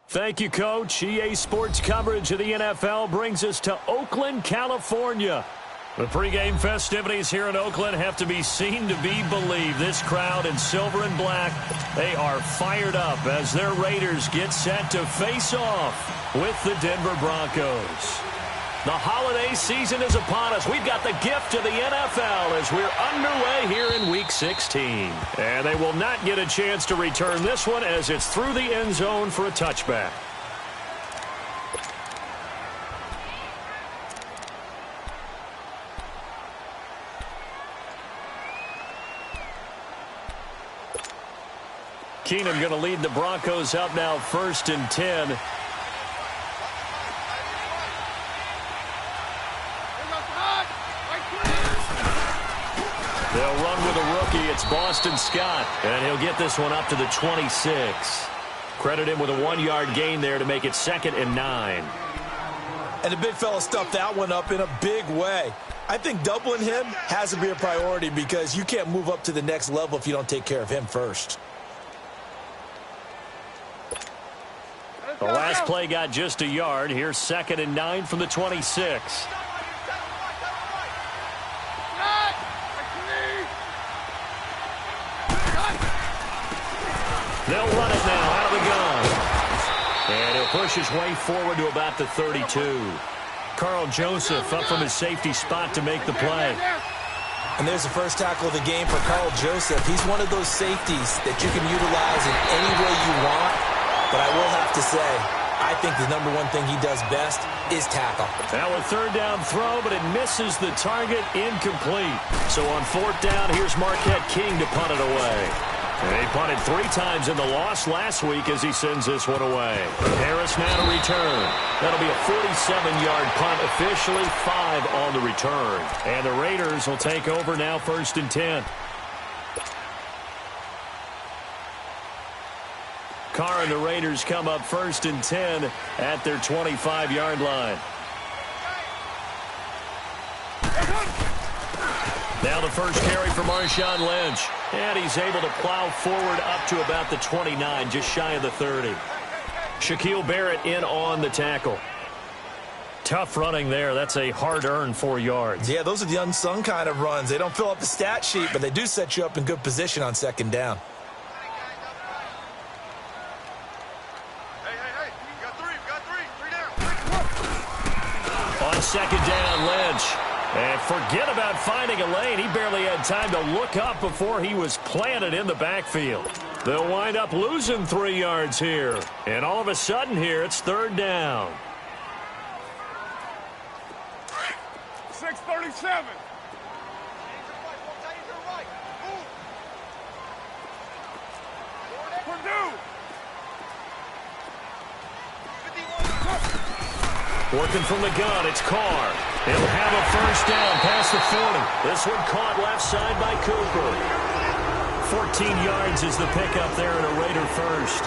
Thank you, Coach. EA Sports coverage of the NFL brings us to Oakland, California. The pregame festivities here in Oakland have to be seen to be believed. This crowd in silver and black, they are fired up as their Raiders get set to face off with the Denver Broncos. The holiday season is upon us. We've got the gift of the NFL as we're underway here in Week 16. And they will not get a chance to return this one as it's through the end zone for a touchback. Keenum going to lead the Broncos up now 1st and 10. They'll run with a rookie. It's Boston Scott, and he'll get this one up to the 26. Credit him with a 1-yard gain there to make it 2nd and 9. And the big fella stuffed that one up in a big way. I think doubling him has to be a priority because you can't move up to the next level if you don't take care of him first. The last play got just a yard. Here's 2nd and 9 from the 26. They'll run it now out of the gun. And he'll push his way forward to about the 32. Carl Joseph up from his safety spot to make the play. And there's the first tackle of the game for Carl Joseph. He's one of those safeties that you can utilize in any way you want. But I will have to say, I think the number one thing he does best is tackle. Now a 3rd down throw, but it misses the target, incomplete. So on 4th down, here's Marquette King to punt it away. And he punted 3 times in the loss last week as he sends this one away. Harris now to return. That'll be a 47-yard punt, officially 5 on the return. And the Raiders will take over now 1st and 10. Carr and the Raiders come up 1st and 10 at their 25-yard line. Now the first carry for Marshawn Lynch. And he's able to plow forward up to about the 29, just shy of the 30. Shaquille Barrett in on the tackle. Tough running there. That's a hard-earned 4 yards. Yeah, those are the unsung kind of runs. They don't fill up the stat sheet, but they do set you up in good position on 2nd down. On 2nd down, Lynch. And forget about finding a lane. He barely had time to look up before he was planted in the backfield. They'll wind up losing 3 yards here. And all of a sudden here, it's 3rd down. 6:37. Purdue. Working from the gun, it's Carr. He'll have a 1st down past the 40. This one caught left side by Cooper. 14 yards is the pickup there in a Raider 1st.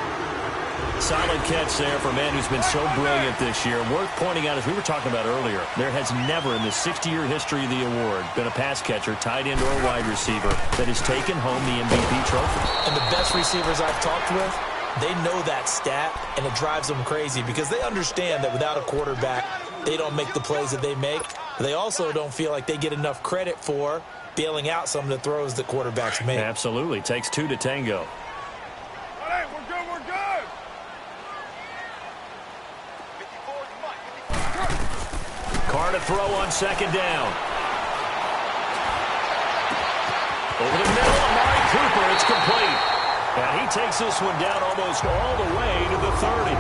Solid catch there for a man who's been so brilliant this year. Worth pointing out, as we were talking about earlier, there has never in the 60-year history of the award been a pass catcher, tight end, or wide receiver that has taken home the MVP trophy. And the best receivers I've talked with, they know that stat, and it drives them crazy because they understand that without a quarterback, they don't make the plays that they make. They also don't feel like they get enough credit for bailing out some of the throws that quarterbacks make. Absolutely. Takes 2 to tango. All right, we're good, we're good. Carr to throw on 2nd down. Over the middle, Amari Cooper. It's complete. And he takes this one down almost all the way to the 30.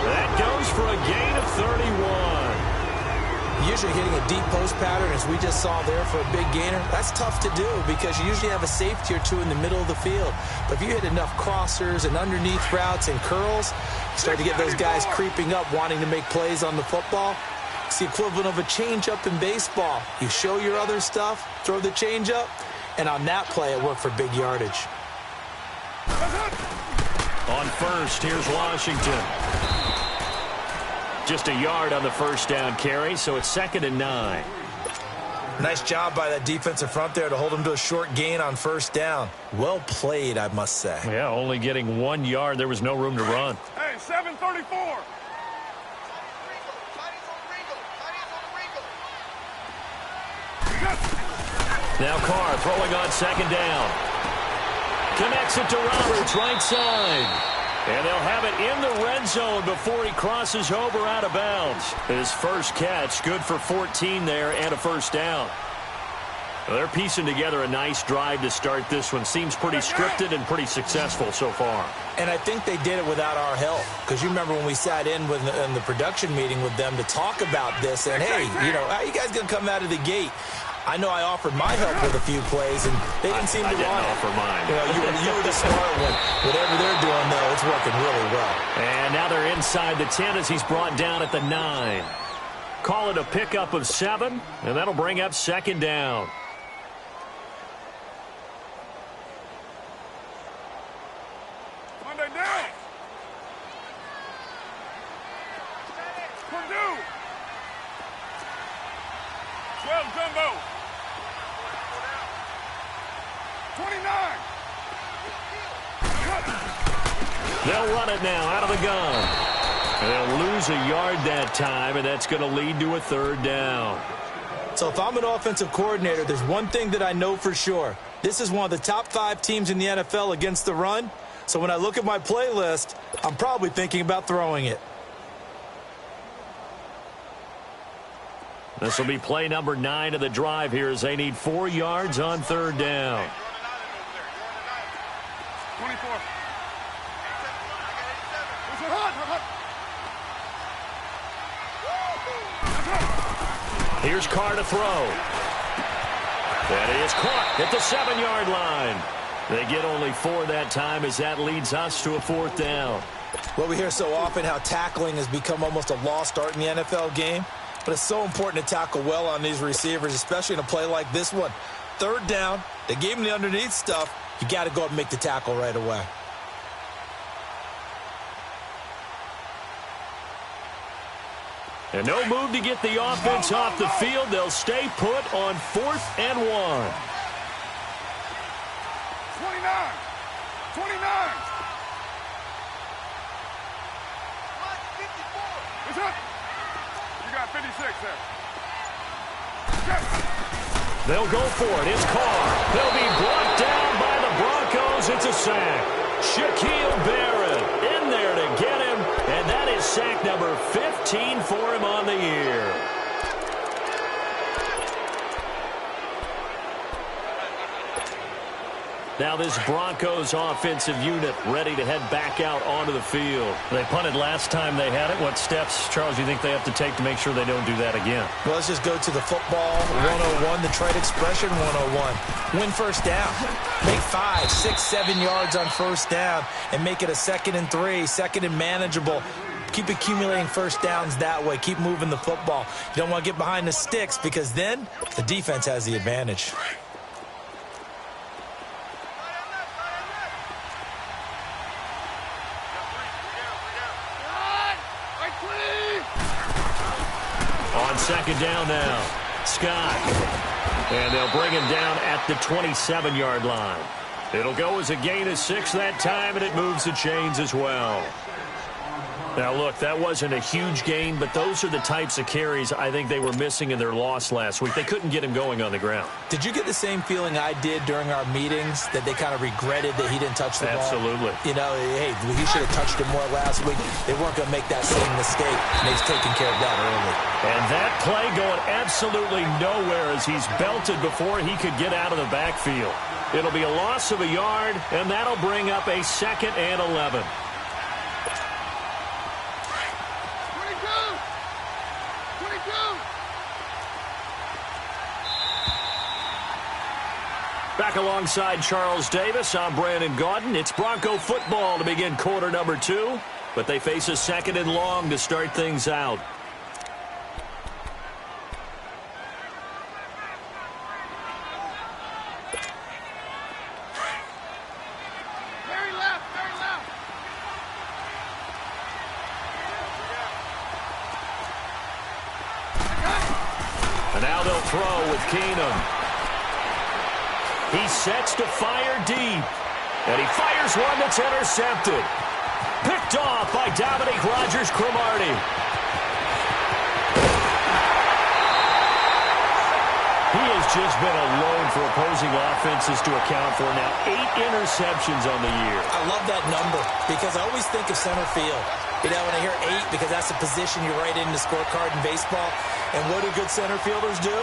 That goes for a gain of 31. Usually hitting a deep post pattern, as we just saw there for a big gainer, that's tough to do because you usually have a safety or 2 in the middle of the field. But if you hit enough crossers and underneath routes and curls, you start to get those guys creeping up wanting to make plays on the football. It's the equivalent of a changeup in baseball. You show your other stuff, throw the changeup, and on that play it worked for big yardage. On 1st, here's Washington. Just a yard on the 1st down carry, so it's 2nd and 9. Nice job by that defensive front there to hold him to a short gain on first down. Well played, I must say. Yeah, only getting 1 yard. There was no room to run. Hey, 734. Now Carr throwing on second down. Connects it to Roberts, right side. And they'll have it in the red zone before he crosses over out of bounds. His first catch, good for 14 there and a first down. Well, they're piecing together a nice drive to start this one. Seems pretty scripted and pretty successful so far. And I think they did it without our help. Because you remember when we sat in the production meeting with them to talk about this. And, hey, you know, how you guys going to come out of the gate? I know I offered my help with a few plays, and they didn't seem to want it. I didn't offer mine. You know, you were the smart one. Whatever they're doing, though, it's working really well. And now they're inside the 10 as he's brought down at the 9. Call it a pickup of 7, and that'll bring up second down. Monday down. Purdue. 12 jumbo. 29. They'll run it now out of the gun. And they'll lose a yard that time, and that's going to lead to a third down. So if I'm an offensive coordinator, there's one thing that I know for sure. This is one of the top 5 teams in the NFL against the run. So when I look at my playlist, I'm probably thinking about throwing it. This will be play number 9 of the drive here as they need 4 yards on third down. 24. Here's Carr to throw. That is caught at the 7-yard line. They get only 4 that time as that leads us to a fourth down. Well, we hear so often how tackling has become almost a lost art in the NFL game. But it's so important to tackle well on these receivers, especially in a play like this one. Third down, they gave him the underneath stuff. You got to go up and make the tackle right away. And no move to get the offense off the field. They'll stay put on 4th and 1. 29. 29. It's up. You got 56 there. They'll go for it. It's Carr. They'll be brought down by the Broncos. It's a sack. Shaquille Barrett in there to get him. And that is sack number 15 for him on the year. Now this Broncos offensive unit ready to head back out onto the field. They punted last time they had it. What steps, Charles, you think they have to take to make sure they don't do that again? Well, let's just go to the football 101, the trade expression 101. Win first down. Make 5, 6, 7 yards on first down and make it a 2nd and 3, 2nd and manageable. Keep accumulating first downs that way. Keep moving the football. You don't want to get behind the sticks because then the defense has the advantage. On second down now, Scott. And they'll bring him down at the 27-yard line. It'll go as a gain of 6 that time, and it moves the chains as well. Now, look, that wasn't a huge gain, but those are the types of carries I think they were missing in their loss last week. They couldn't get him going on the ground. Did you get the same feeling I did during our meetings, that they kind of regretted that he didn't touch the ball? Absolutely. You know, hey, he should have touched it more last week. They weren't going to make that same mistake, and they've taken care of that early. And that play going absolutely nowhere as he's belted before he could get out of the backfield. It'll be a loss of a yard, and that'll bring up a 2nd and 11. Back alongside Charles Davis, I'm Brandon Gaudin. It's Bronco football to begin quarter number 2, but they face a 2nd and long to start things out. Very left, very left. And now they'll throw with Keenum. He sets to fire deep. And he fires one that's intercepted. Picked off by Dominique Rodgers-Cromartie. He has just been a load for opposing offenses to account for now. 8 interceptions on the year. I love that number because I always think of center field. You know, when I hear 8, because that's the position you write in the scorecard in baseball. And what do good center fielders do?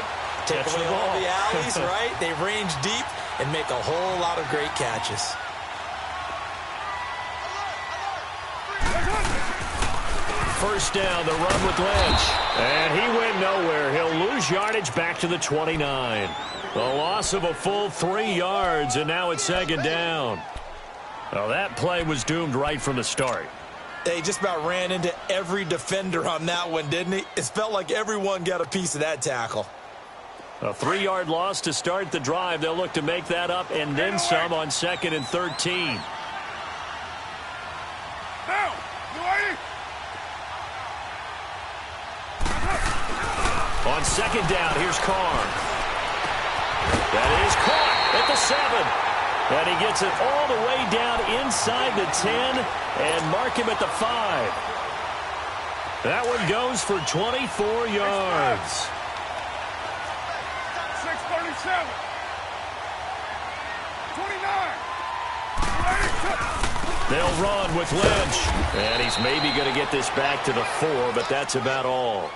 Take away all the alleys, right? They range deep and make a whole lot of great catches. First down, the run with Lynch. And he went nowhere. He'll lose yardage back to the 29. The loss of a full 3 yards, and now it's second down. Well, that play was doomed right from the start. They just about ran into every defender on that one, didn't he? It felt like everyone got a piece of that tackle. A 3-yard loss to start the drive. They'll look to make that up and then some on 2nd and 13. Down. On second down, here's Carr. That is caught at the 7. And he gets it all the way down inside the 10 and mark him at the 5. That one goes for 24 yards. 6:37. 29. They'll run with Lynch. And he's maybe going to get this back to the 4, but that's about all.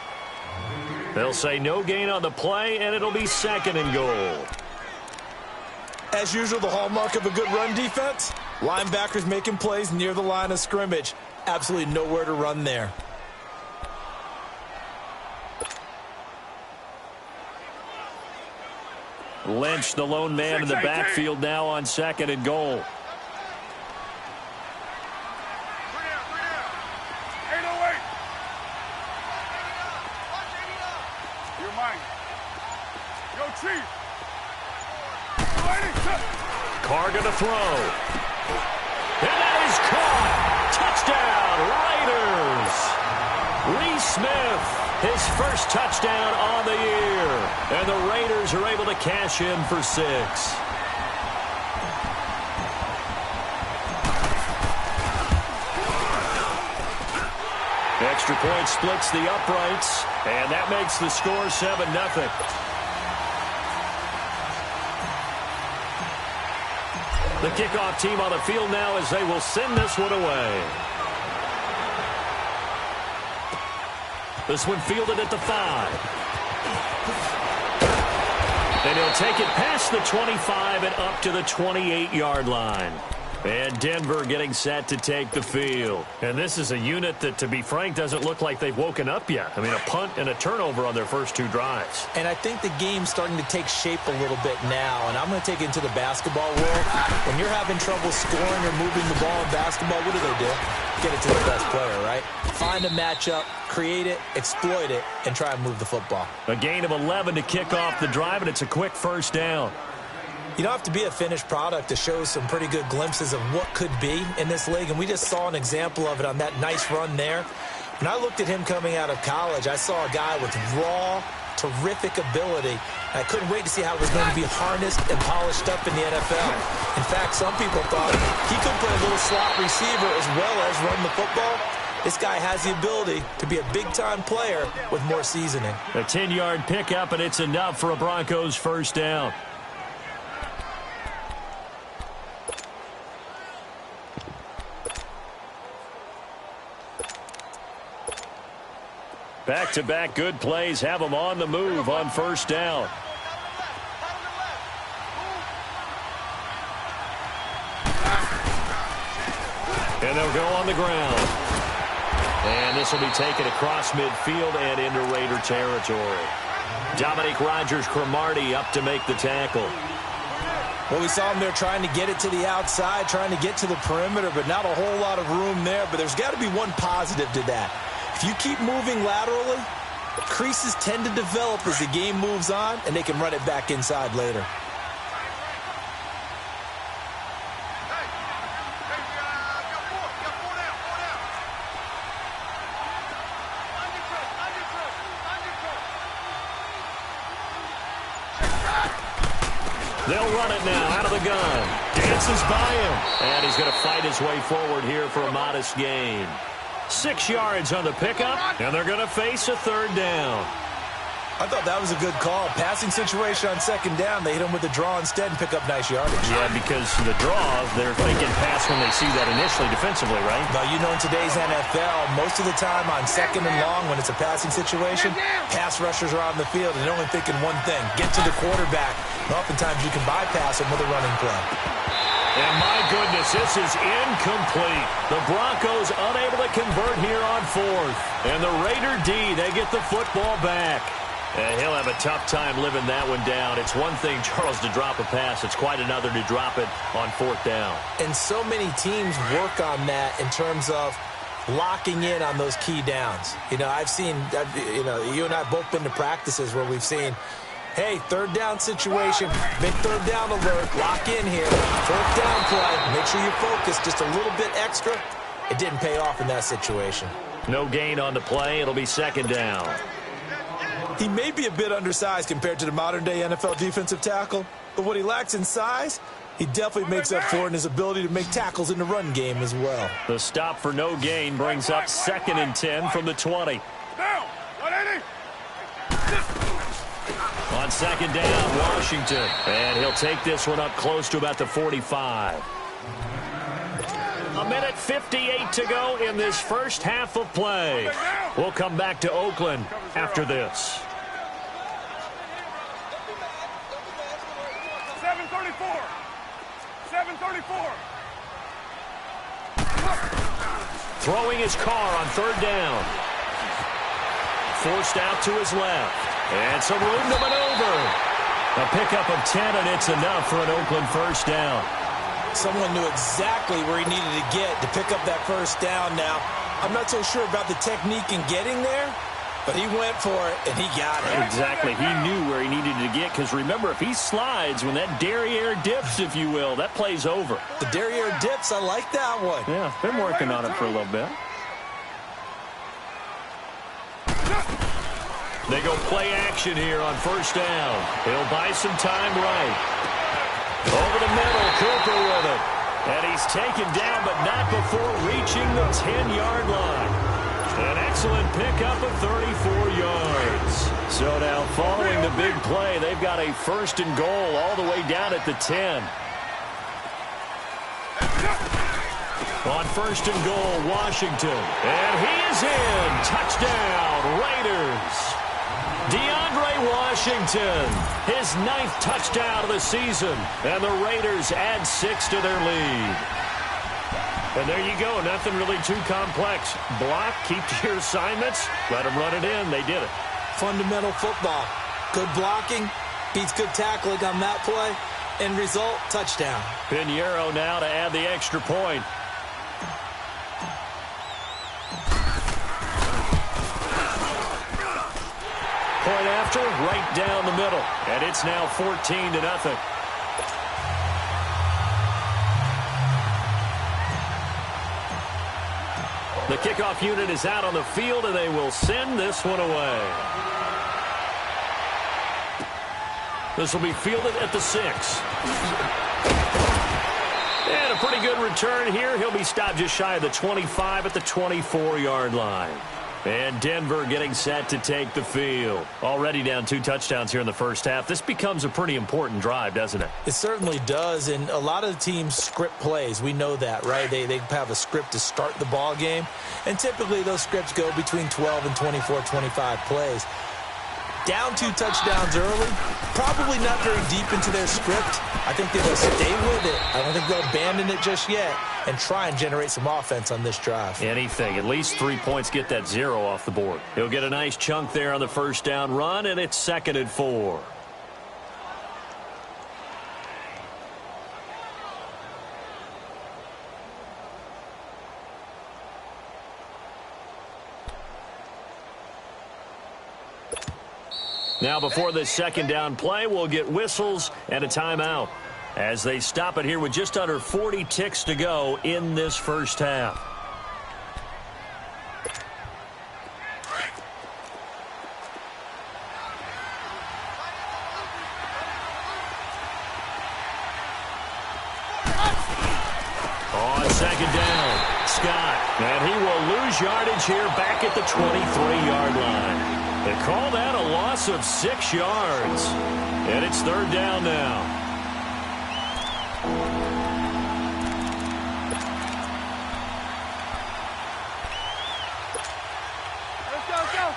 They'll say no gain on the play, and it'll be 2nd and goal. As usual, the hallmark of a good run defense, linebackers making plays near the line of scrimmage. Absolutely nowhere to run there. Lynch, the lone man in the backfield now on 2nd and goal. 808. You're mine. Yo, Chief. Carr gonna throw. And that is caught. Touchdown, Raiders. Lee Smith, his first touchdown on the year. And the Raiders are able to cash in for 6. Extra point splits the uprights, and that makes the score 7-0. The kickoff team on the field now as they will send this one away. This one fielded at the 5. And he'll take it past the 25 and up to the 28-yard line. And Denver getting set to take the field. And this is a unit that, to be frank, doesn't look like they've woken up yet. I mean, a punt and a turnover on their first 2 drives. And I think the game's starting to take shape a little bit now. And I'm going to take it into the basketball world. When you're having trouble scoring or moving the ball in basketball, what do? Get it to the best player, right? Find a matchup, create it, exploit it, and try and move the football. A gain of 11 to kick off the drive, and it's a quick first down. You don't have to be a finished product to show some pretty good glimpses of what could be in this league, and we just saw an example of it on that nice run there. When I looked at him coming out of college, I saw a guy with raw, terrific ability. I couldn't wait to see how it was going to be harnessed and polished up in the NFL. In fact, some people thought he could play a little slot receiver as well as run the football. This guy has the ability to be a big-time player with more seasoning. A 10-yard pickup, and it's enough for a Broncos first down. Back-to-back good plays have them on the move on first down. And they'll go on the ground. And this will be taken across midfield and into Raider territory. Dominique Rodgers-Cromartie up to make the tackle. Well, we saw him there trying to get it to the outside, trying to get to the perimeter, but not a whole lot of room there. But there's got to be one positive to that. If you keep moving laterally, creases tend to develop as the game moves on, and they can run it back inside later. They'll run it now out of the gun. Dances by him. And he's going to fight his way forward here for a modest gain. 6 yards on the pickup, and they're going to face a third down. I thought that was a good call. Passing situation on second down. They hit him with the draw instead and pick up nice yardage. Yeah, because the draw, they're thinking pass when they see that initially defensively, right? Now, you know, in today's NFL, most of the time on second and long when it's a passing situation, pass rushers are on the field and they're only thinking one thing, get to the quarterback. And oftentimes you can bypass him with a running play. And my goodness, this is incomplete. The Broncos unable to convert here on fourth. And the Raider D, they get the football back. And he'll have a tough time living that one down. It's one thing, Charles, to drop a pass. It's quite another to drop it on fourth down. And so many teams work on that in terms of locking in on those key downs. You know, you and I both been to practices where we've seen, hey, third down situation, big third down alert, lock in here, fourth down play, make sure you focus just a little bit extra. It didn't pay off in that situation. No gain on the play. It'll be second down. He may be a bit undersized compared to the modern-day NFL defensive tackle, but what he lacks in size, he definitely makes up for in his ability to make tackles in the run game as well. The stop for no gain brings up 2nd and 10 from the 20. Down. 180. On second down, Washington. And he'll take this one up close to about the 45. A minute 58 to go in this first half of play. We'll come back to Oakland after this. 734. 734. Throwing his car on third down. Forced out to his left. And some room to maneuver. A pickup of 10, and it's enough for an Oakland first down. Someone knew exactly where he needed to get to pick up that first down now. I'm not so sure about the technique in getting there, but he went for it, and he got it. Exactly. He knew where he needed to get, because remember, if he slides, when that derriere dips, if you will, that play's over. The derriere dips, I like that one. Yeah, been working on it for a little bit. They go play action here on first down. He'll buy some time right. Over the middle, Cooper with it. And he's taken down, but not before reaching the 10-yard line. An excellent pickup of 34 yards. So now, following the big play, they've got a first and goal all the way down at the 10. On first and goal, Washington. And he is in. Touchdown, Raiders. DeAndre Washington, his 9th touchdown of the season, and the Raiders add 6 to their lead. And there you go, nothing really too complex. Block, keep to your assignments, let them run it in. They did it. Fundamental football. Good blocking, beats good tackling on that play. End result, touchdown. Pinheiro now to add the extra point. Point after, right down the middle. And it's now 14-0. The kickoff unit is out on the field, and they will send this one away. This will be fielded at the 6. And a pretty good return here. He'll be stopped just shy of the 25 at the 24-yard line. And Denver getting set to take the field. Already down 2 touchdowns here in the first half. This becomes a pretty important drive, doesn't it? It certainly does, and a lot of the teams script plays. We know that, right? They have a script to start the ball game, and typically those scripts go between 12 and 24, 25 plays. Down 2 touchdowns early, probably not very deep into their script. I think they will stay with it. I don't think they'll abandon it just yet and try and generate some offense on this drive. Anything. At least 3 points, get that 0 off the board. He'll get a nice chunk there on the first down run, and it's 2nd and 4. Now, before this second down play, we'll get whistles and a timeout as they stop it here with just under 40 ticks to go in this first half. second down. Scott, and he will lose yardage here back at the 23-yard line. They call that a loss of 6 yards. And it's third down now. Let's go, let's go.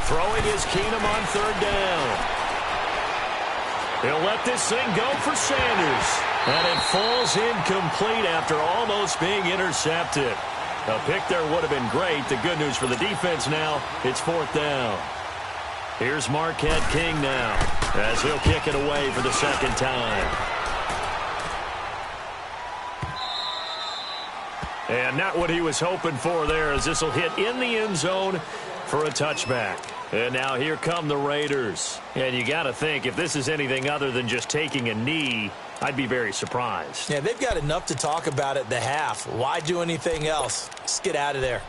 Throwing is Keenum on third down. He'll let this thing go for Sanders. And it falls incomplete after almost being intercepted. A pick there would have been great. The good news for the defense now, it's fourth down. Here's Marquette King now as he'll kick it away for the second time. And not what he was hoping for there, as this will hit in the end zone for a touchback. And now here come the Raiders. And you got to think, if this is anything other than just taking a knee, I'd be very surprised. Yeah, they've got enough to talk about at the half. Why do anything else? Just get out of there.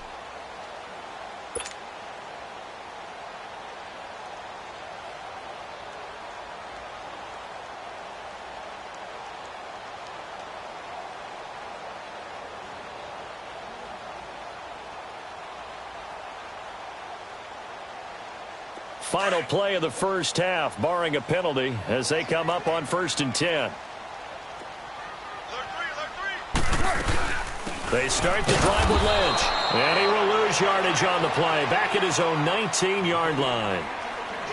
Final play of the first half, barring a penalty, as they come up on 1st and 10. They start the drive with Lynch, and he will lose yardage on the play, back at his own 19-yard line.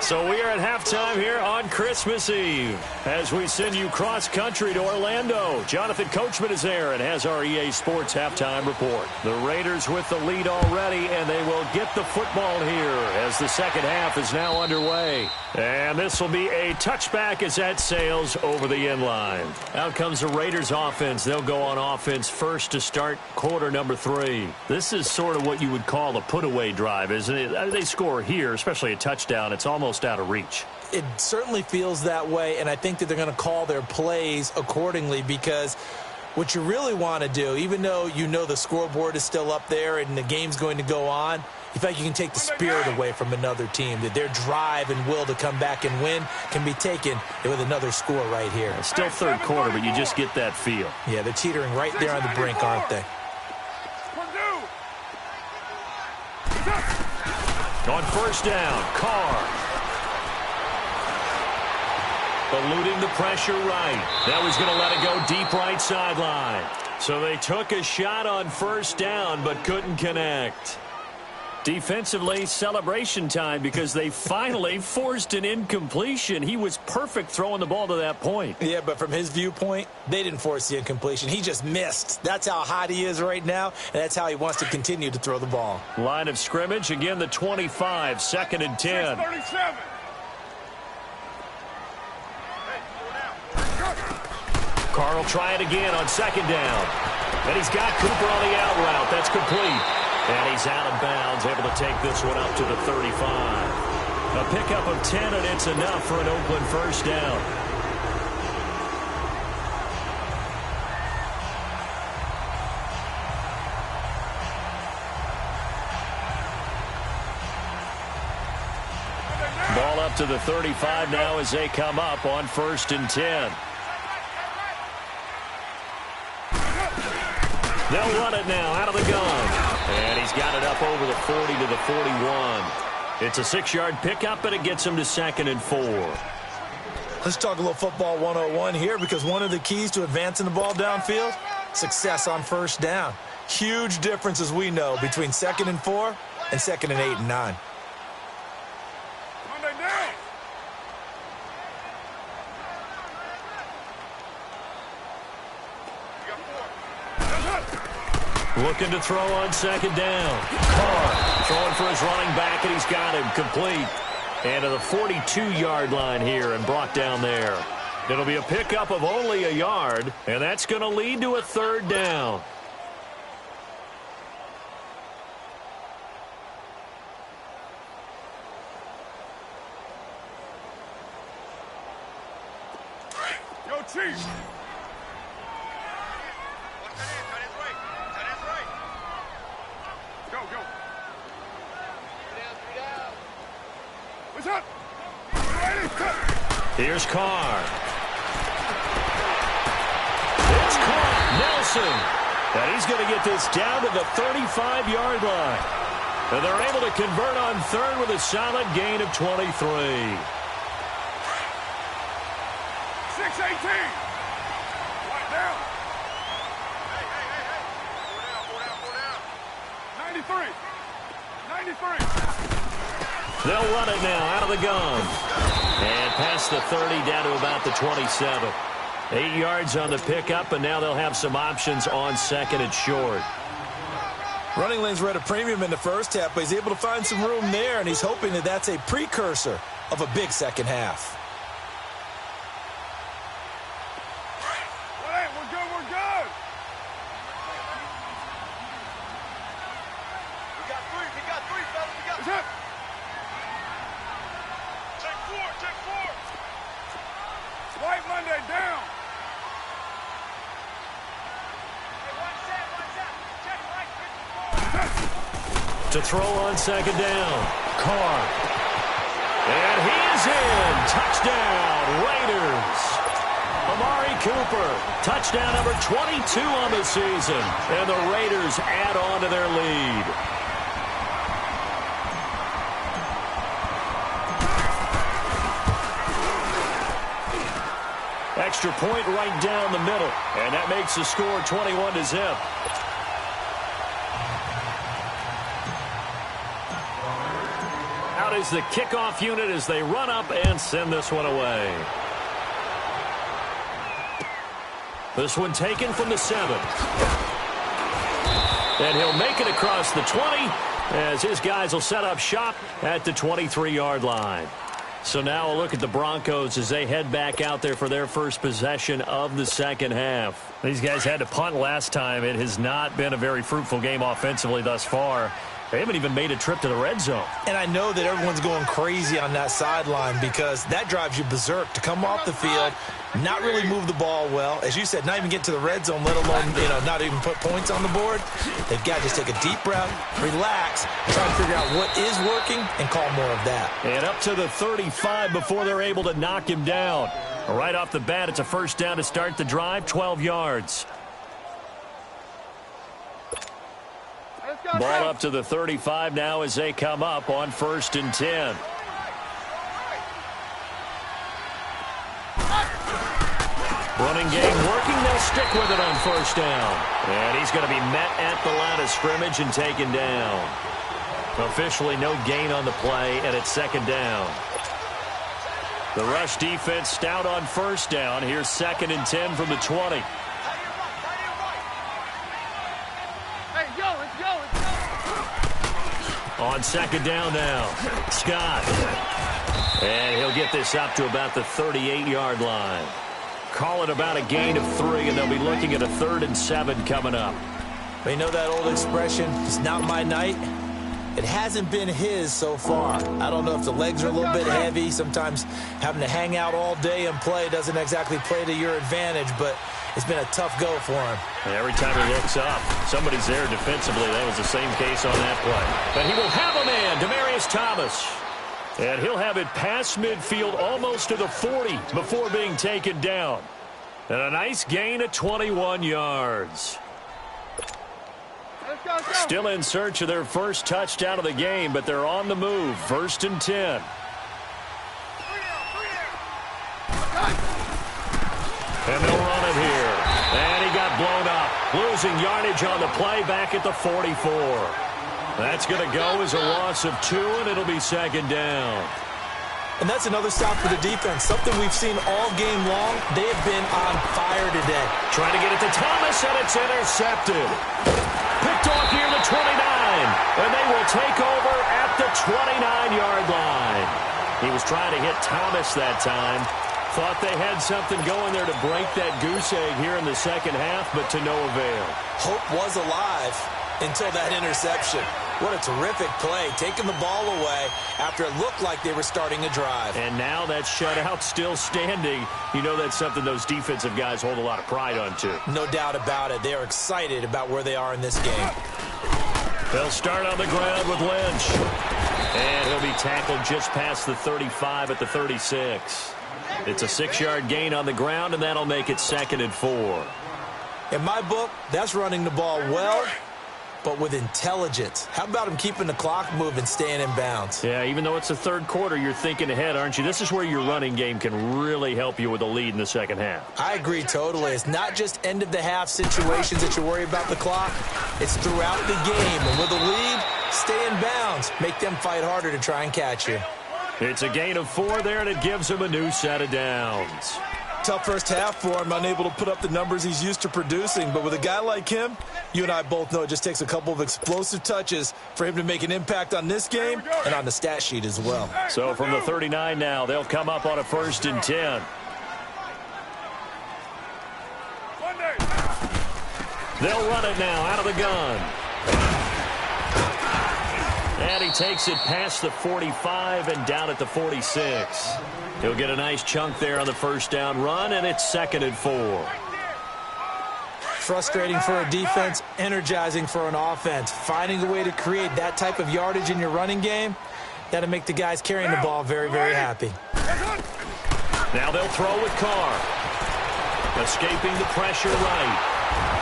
So we are at halftime here on Christmas Eve as we send you cross-country to Orlando. Jonathan Coachman is there and has our EA Sports halftime report. The Raiders with the lead already, and they will get the football here as the second half is now underway. And this will be a touchback as that sails over the end line. Out comes the Raiders offense. They'll go on offense first to start quarter number 3. This is sort of what you would call a put-away drive, isn't it? They score here, especially a touchdown. It's almost out of reach. It certainly feels that way, and I think that they're going to call their plays accordingly, because what you really want to do, even though you know the scoreboard is still up there and the game's going to go on, you feel like you can take the spirit away from another team, that their drive and will to come back and win can be taken with another score right here. It's still third quarter, but you just get that feel. Yeah, they're teetering right there on the brink, aren't they? On first down, Carr. Eluding the pressure right. That was going to let it go deep right sideline. So they took a shot on first down, but couldn't connect. Defensively, celebration time, because they finally forced an incompletion. He was perfect throwing the ball to that point. Yeah, but from his viewpoint, they didn't force the incompletion. He just missed. That's how hot he is right now, and that's how he wants to continue to throw the ball. Line of scrimmage, again the 25, 2nd and 10. 37. Carr will try it again on second down. And he's got Cooper on the out route. That's complete. And he's out of bounds, able to take this one up to the 35. A pickup of 10, and it's enough for an Oakland first down. Ball up to the 35 now as they come up on 1st and 10. They'll run it now out of the gun. And he's got it up over the 40 to the 41. It's a 6-yard pickup, and it gets him to 2nd and 4. Let's talk a little football 101 here, because one of the keys to advancing the ball downfield, success on first down. Huge difference, as we know, between 2nd and 4 and 2nd and 8 and 9. Looking to throw on second down. Carr throwing for his running back, and he's got him complete. And to the 42-yard line here and brought down there. It'll be a pickup of only a yard, and that's going to lead to a third down. Yo, Chief. go. What's up? Ready, cut. Here's Carr. It's caught. Nelson. And he's going to get this down to the 35-yard line. And they're able to convert on third with a solid gain of 23. 6-18. Right down. Hey. 4 down. 93. 93. They'll run it now out of the gun. And past the 30 down to about the 27. 8 yards on the pickup, and now they'll have some options on second and short. Running lanes were at a premium in the first half, but he's able to find some room there, and he's hoping that that's a precursor of a big second half. Hey, we're good. We got three, fellas. What's up? Take four. White Monday down. To throw on second down. Carr. And he is in. Touchdown, Raiders. Amari Cooper. Touchdown number 22 on the season. And the Raiders add on to their lead. Extra point right down the middle. And that makes the score 21-0. Out is the kickoff unit as they run up and send this one away. This one taken from the 7. And he'll make it across the 20 as his guys will set up shop at the 23-yard line. So now a look at the Broncos as they head back out there for their first possession of the second half. These guys had to punt last time. It has not been a very fruitful game offensively thus far. They haven't even made a trip to the red zone. And I know that everyone's going crazy on that sideline because that drives you berserk to come off the field, not really move the ball well. As you said, not even get to the red zone, let alone, not even put points on the board. They've got to just take a deep breath, relax, try to figure out what is working, and call more of that. And up to the 35 before they're able to knock him down. Right off the bat, it's a first down to start the drive, 12 yards. Ball up to the 35 now as they come up on 1st and 10. Running game working. They'll stick with it on 1st down. And he's going to be met at the line of scrimmage and taken down. Officially no gain on the play, and it's 2nd down. The rush defense stout on 1st down. Here's 2nd and 10 from the 20. On 2nd down now, Scott. And he'll get this up to about the 38-yard line. Call it about a gain of 3, and they'll be looking at a 3rd and 7 coming up. You know that old expression, it's not my night? It hasn't been his so far. I don't know if the legs are a little bit heavy. Sometimes having to hang out all day and play doesn't exactly play to your advantage, but it's been a tough go for him. And every time he looks up, somebody's there defensively. That was the same case on that play. But he will have a man, Demaryius Thomas. And he'll have it past midfield almost to the 40 before being taken down. And a nice gain of 21 yards. Go. Still in search of their first touchdown of the game, but they're on the move. 1st and 10. And they'll run it here. And he got blown up. Losing yardage on the play back at the 44. That's going to go as a loss of 2, and it'll be 2nd down. And that's another stop for the defense. Something we've seen all game long. They have been on fire today. Trying to get it to Thomas, and it's intercepted. Picked off near the 29. And they will take over at the 29-yard line. He was trying to hit Thomas that time. Thought they had something going there to break that goose egg here in the second half, but to no avail. Hope was alive until that interception. What a terrific play, taking the ball away after it looked like they were starting a drive. And now that shutout still standing. You know that's something those defensive guys hold a lot of pride on, too. No doubt about it. They are excited about where they are in this game. They'll start on the ground with Lynch. And he'll be tackled just past the 35 at the 36. It's a 6-yard gain on the ground, and that'll make it 2nd and 4. In my book, that's running the ball well, but with intelligence. How about him keeping the clock moving, staying in bounds? Yeah, even though it's the third quarter, you're thinking ahead, aren't you? This is where your running game can really help you with a lead in the second half. I agree totally. It's not just end-of-the-half situations that you worry about the clock. It's throughout the game. And with a lead, stay in bounds. Make them fight harder to try and catch you. It's a gain of 4 there, and it gives him a new set of downs. Tough first half for him, unable to put up the numbers he's used to producing. But with a guy like him, you and I both know it just takes a couple of explosive touches for him to make an impact on this game and on the stat sheet as well. So from the 39 now, they'll come up on a 1st and 10. They'll run it now out of the gun. And he takes it past the 45 and down at the 46. He'll get a nice chunk there on the 1st down run, and it's 2nd and 4. Frustrating for a defense, energizing for an offense. Finding a way to create that type of yardage in your running game, that'll make the guys carrying the ball very, very happy. Now they'll throw with Carr. Escaping the pressure right.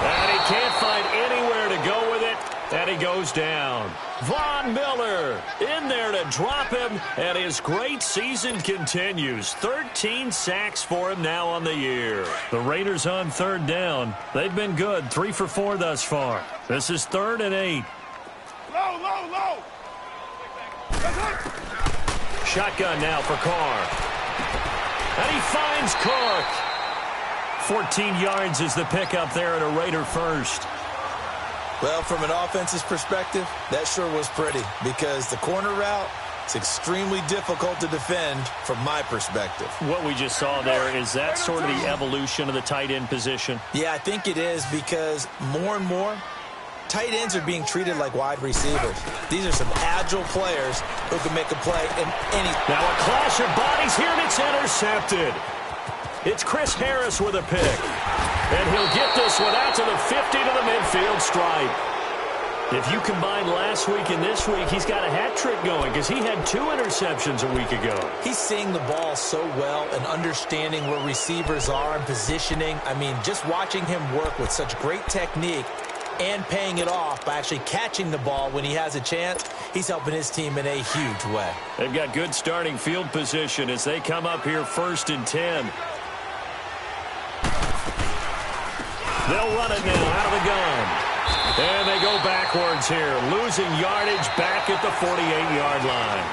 And he can't find anywhere to go with it, and he goes down. Von Miller in there to drop him, and his great season continues. 13 sacks for him now on the year. The Raiders on 3rd down. They've been good, 3 for 4 thus far. This is 3rd and 8. Low. Shotgun now for Carr. And he finds Cook. 14 yards is the pickup there at a Raider first. Well, from an offense's perspective, that sure was pretty because the corner route is extremely difficult to defend from my perspective. What we just saw there, is that sort of the evolution of the tight end position? Yeah, I think it is because more and more, tight ends are being treated like wide receivers. These are some agile players who can make a play in any... Now a clash of bodies here, and it's intercepted. It's Chris Harris with a pick. And he'll get this one out to the 50 to the midfield stripe. If you combine last week and this week, he's got a hat trick going because he had 2 interceptions a week ago. He's seeing the ball so well and understanding where receivers are and positioning. I mean, just watching him work with such great technique and paying it off by actually catching the ball when he has a chance, he's helping his team in a huge way. They've got good starting field position as they come up here 1st and 10. They'll run it now out of the gun. And they go backwards here, losing yardage back at the 48-yard line.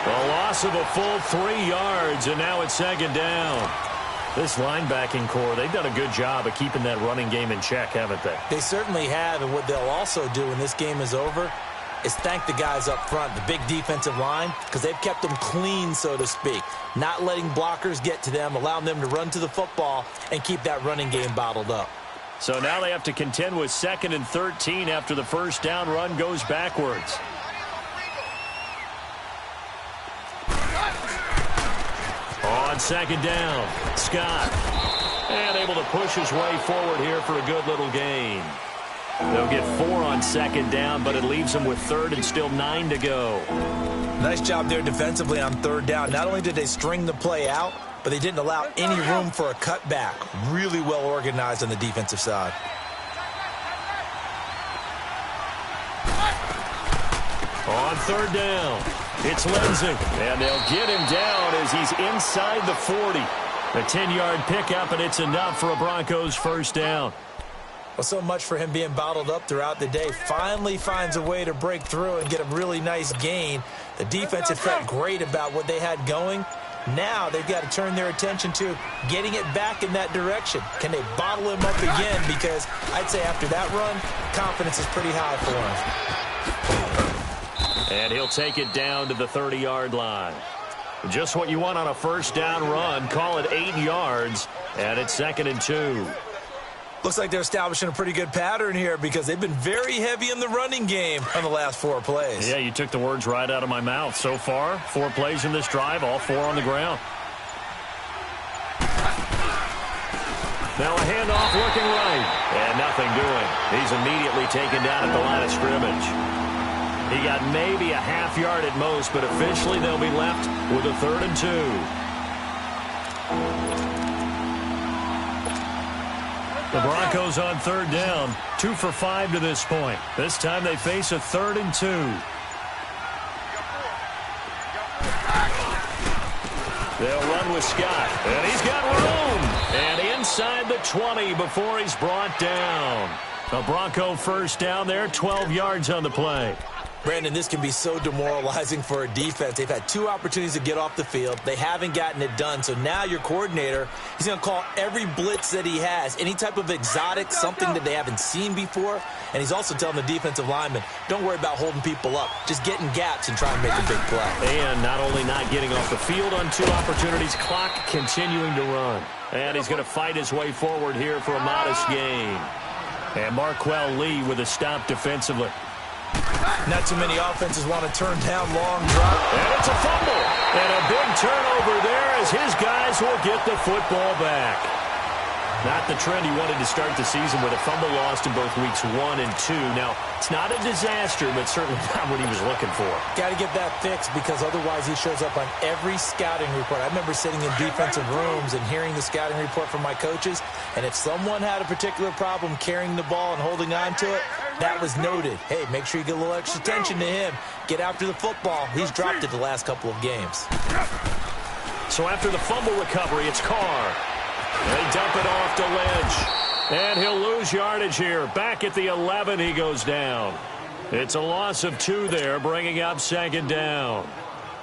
A loss of a full 3 yards, and now it's 2nd down. This linebacking core, they've done a good job of keeping that running game in check, haven't they? They certainly have, and what they'll also do when this game is over is thank the guys up front, the big defensive line, because they've kept them clean, so to speak, not letting blockers get to them, allowing them to run to the football and keep that running game bottled up. So now they have to contend with 2nd and 13 after the 1st down run goes backwards. On 2nd down, Scott. And able to push his way forward here for a good little gain. They'll get 4 on 2nd down, but it leaves them with 3rd and still 9 to go. Nice job there defensively on 3rd down. Not only did they string the play out, but they didn't allow any room for a cutback. Really well organized on the defensive side. On 3rd down, it's Lindsey. And they'll get him down as he's inside the 40. A 10-yard pickup, and it's enough for a Broncos 1st down. Well, so much for him being bottled up throughout the day. Finally finds a way to break through and get a really nice gain. The defense had felt great about what they had going. Now they've got to turn their attention to getting it back in that direction. Can they bottle him up again? Because I'd say after that run, confidence is pretty high for him. And he'll take it down to the 30-yard line. Just what you want on a 1st down run. Call it 8 yards, and it's 2nd and 2. Looks like they're establishing a pretty good pattern here because they've been very heavy in the running game on the last 4 plays. Yeah, you took the words right out of my mouth. So far, 4 plays in this drive, all 4 on the ground. Now a handoff looking right, and nothing doing. He's immediately taken down at the line of scrimmage. He got maybe a half yard at most, but officially they'll be left with a 3rd and 2. The Broncos on 3rd down, 2 for 5 to this point. This time they face a 3rd and 2. They'll run with Scott, and he's got room. And inside the 20 before he's brought down. A Bronco first down there, 12 yards on the play. Brandon, this can be so demoralizing for a defense. They've had 2 opportunities to get off the field. They haven't gotten it done. So now your coordinator, he's going to call every blitz that he has, any type of exotic, something that they haven't seen before. And he's also telling the defensive lineman, don't worry about holding people up. Just get in gaps and try and make a big play. And not only not getting off the field on 2 opportunities, clock continuing to run. And he's going to fight his way forward here for a modest gain. And Marquell Lee with a stop defensively. Not too many offenses want to turn down long drop. And it's a fumble. And a big turnover there as his guys will get the football back. Not the trend he wanted to start the season with a fumble lost in both weeks 1 and 2. Now, it's not a disaster, but certainly not what he was looking for. Got to get that fixed because otherwise he shows up on every scouting report. I remember sitting in defensive rooms and hearing the scouting report from my coaches, and if someone had a particular problem carrying the ball and holding on to it, that was noted. Hey, make sure you get a little extra attention to him. Get after the football. He's dropped it the last couple of games. So after the fumble recovery, it's Carr. They dump it off to Lynch. And he'll lose yardage here. Back at the 11, he goes down. It's a loss of 2 there, bringing up 2nd down.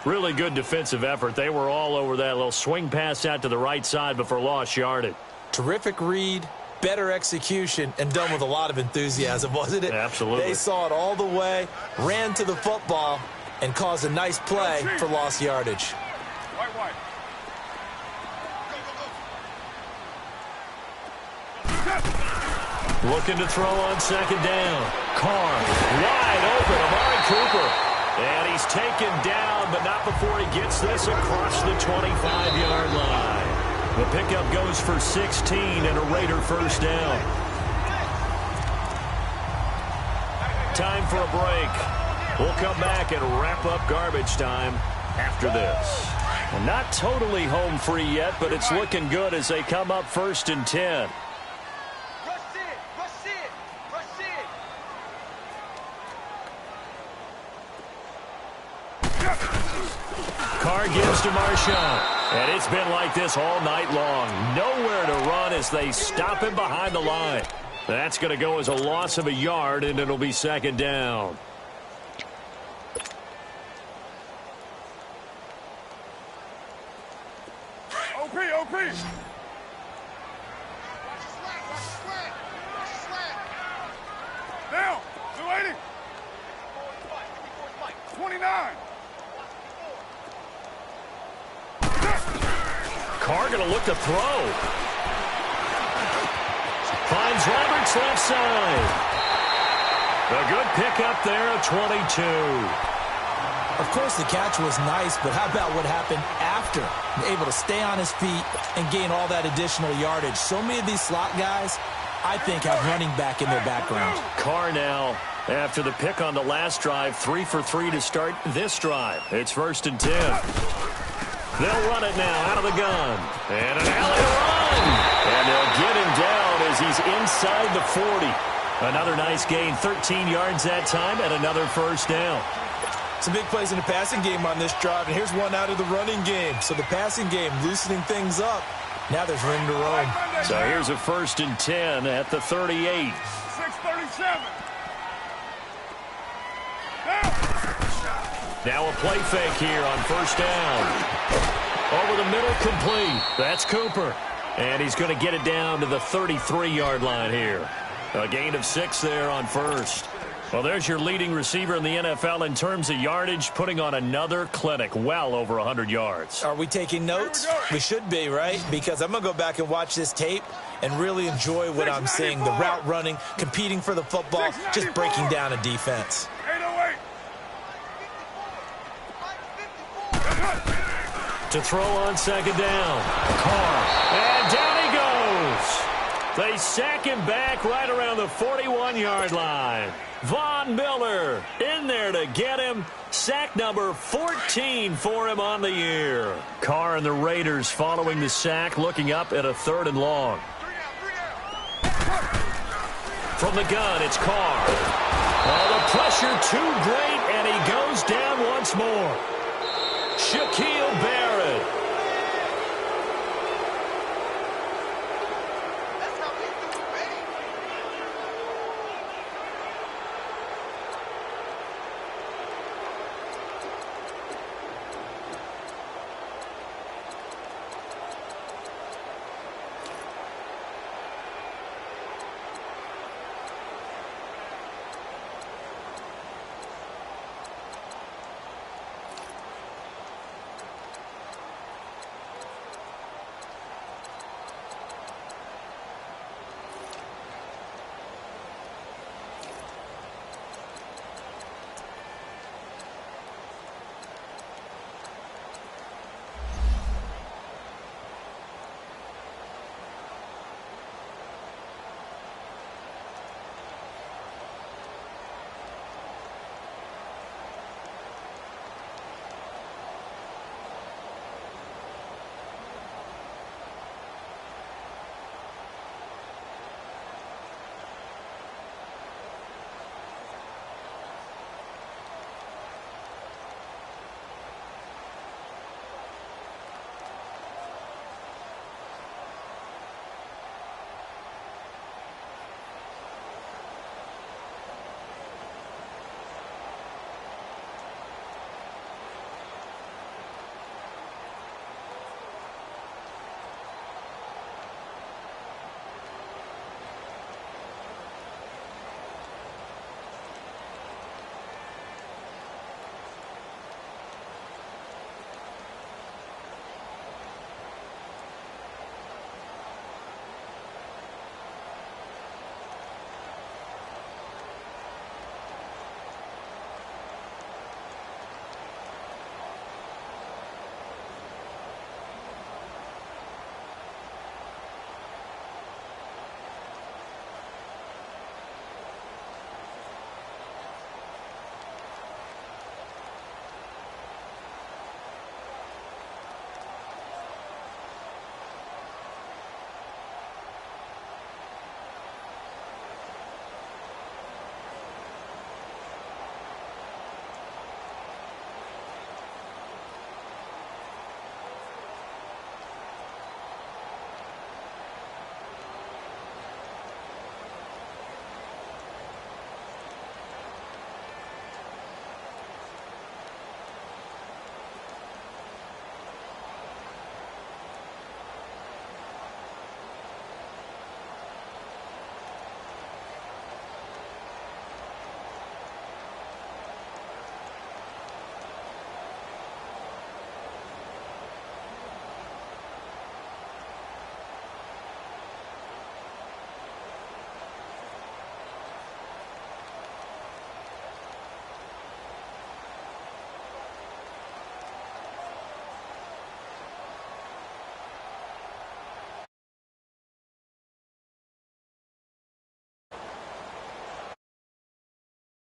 Really good defensive effort. They were all over that little swing pass out to the right side before lost yardage. Terrific read, better execution, and done with a lot of enthusiasm, wasn't it? Absolutely. They saw it all the way, ran to the football, and caused a nice play for lost yardage. White. Looking to throw on 2nd down. Carr wide open. Amari Cooper. And he's taken down, but not before he gets this across the 25-yard line. The pickup goes for 16 and a Raider first down. Time for a break. We'll come back and wrap up garbage time after this. And not totally home free yet, but it's looking good as they come up 1st and 10. Carr gives to Marshawn. And it's been like this all night long. Nowhere to run as they stop him behind the line. That's going to go as a loss of a yard, and it'll be 2nd down. OP. Down. 280. 29. Carr going to look to throw. Finds Roberts left side. A good pickup there at 22. Of course, the catch was nice, but how about what happened after? Able to stay on his feet and gain all that additional yardage. So many of these slot guys, I think, have running back in their background. Carr now, after the pick on the last drive, 3 for 3 to start this drive. It's 1st and 10. They'll run it now out of the gun. And an alley run. And they'll get him down as he's inside the 40. Another nice gain, 13 yards that time, and another first down. Some big plays in the passing game on this drive, and here's one out of the running game. So the passing game loosening things up. Now there's room to roam. So here's a 1st and 10 at the 38. 6:37. Now a play fake here on 1st down. Over the middle, complete. That's Cooper. And he's going to get it down to the 33-yard line here. A gain of 6 there on 1st. Well, there's your leading receiver in the NFL in terms of yardage, putting on another clinic, well over 100 yards. Are we taking notes? We should be, right? Because I'm going to go back and watch this tape and really enjoy what I'm seeing. The route running, competing for the football, just breaking down a defense. 808. To throw on 2nd down. Carr. And down he goes. They sack him back right around the 41-yard line. Von Miller in there to get him. Sack number 14 for him on the year. Carr and the Raiders following the sack, looking up at a 3rd and long. From the gun, it's Carr. Oh, the pressure too great, and he goes down once more. Shaquille